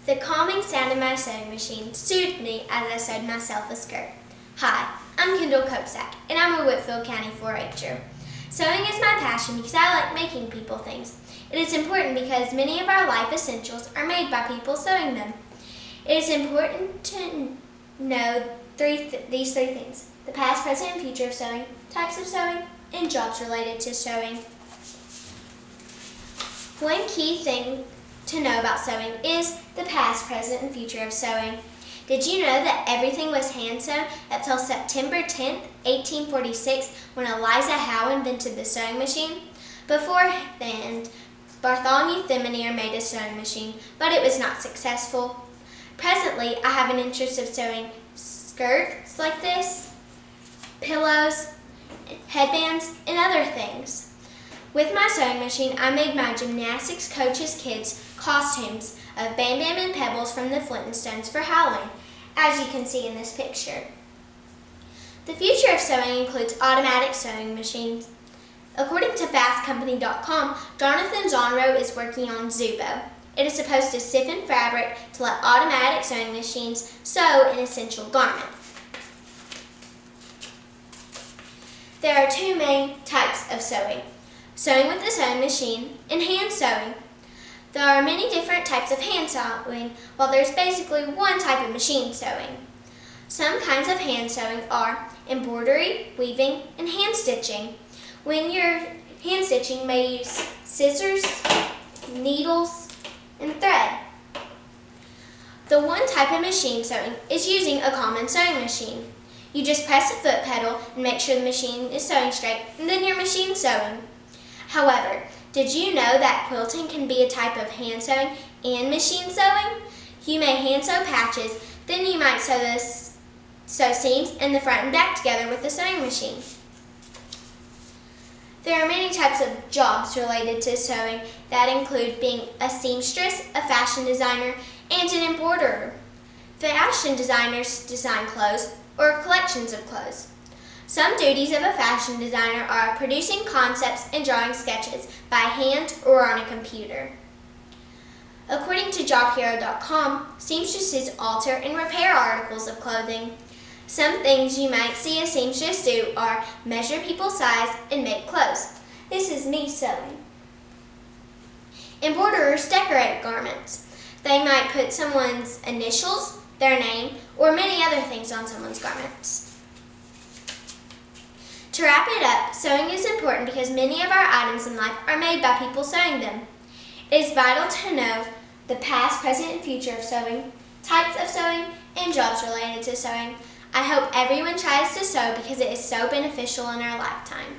The calming sound of my sewing machine soothed me as I sewed myself a skirt. Hi, I'm Kendall Kopcsak, and I'm a Whitfield County 4-H'er. Sewing is my passion because I like making people things. It is important because many of our life essentials are made by people sewing them. It is important to know these three things: the past, present, and future of sewing, types of sewing, and jobs related to sewing. One key thing to know about sewing is the past, present, and future of sewing. Did you know that everything was hand sewn until September 10, 1846, when Eliza Howe invented the sewing machine? Beforehand, Bartholomew Thimonier made a sewing machine, but it was not successful. Presently, I have an interest of sewing skirts like this, pillows, headbands, and other things. With my sewing machine, I made my gymnastics coach's kids costumes of Bam Bam and Pebbles from the Flintstones for Halloween, as you can see in this picture. The future of sewing includes automatic sewing machines. According to FastCompany.com, Jonathan Zonro is working on Zubo. It is supposed to siphon fabric to let automatic sewing machines sew an essential garment. There are two main types of sewing: sewing with a sewing machine and hand sewing. There are many different types of hand sewing, while there's basically one type of machine sewing. Some kinds of hand sewing are embroidery, weaving, and hand stitching. When you're hand stitching, you may use scissors, needles, and thread. The one type of machine sewing is using a common sewing machine. You just press the foot pedal and make sure the machine is sewing straight, and then your machine's sewing. However, did you know that quilting can be a type of hand sewing and machine sewing? You may hand sew patches, then you might sew seams in the front and back together with the sewing machine. There are many types of jobs related to sewing that include being a seamstress, a fashion designer, and an embroiderer. Fashion designers design clothes or collections of clothes. Some duties of a fashion designer are producing concepts and drawing sketches by hand or on a computer. According to JobHero.com, seamstresses alter and repair articles of clothing. Some things you might see a seamstress do are measure people's size and make clothes. This is me sewing. Embroiderers decorate garments. They might put someone's initials, their name, or many other things on someone's garments. To wrap it up, sewing is important because many of our items in life are made by people sewing them. It is vital to know the past, present, and future of sewing, types of sewing, and jobs related to sewing. I hope everyone tries to sew because it is so beneficial in our lifetime.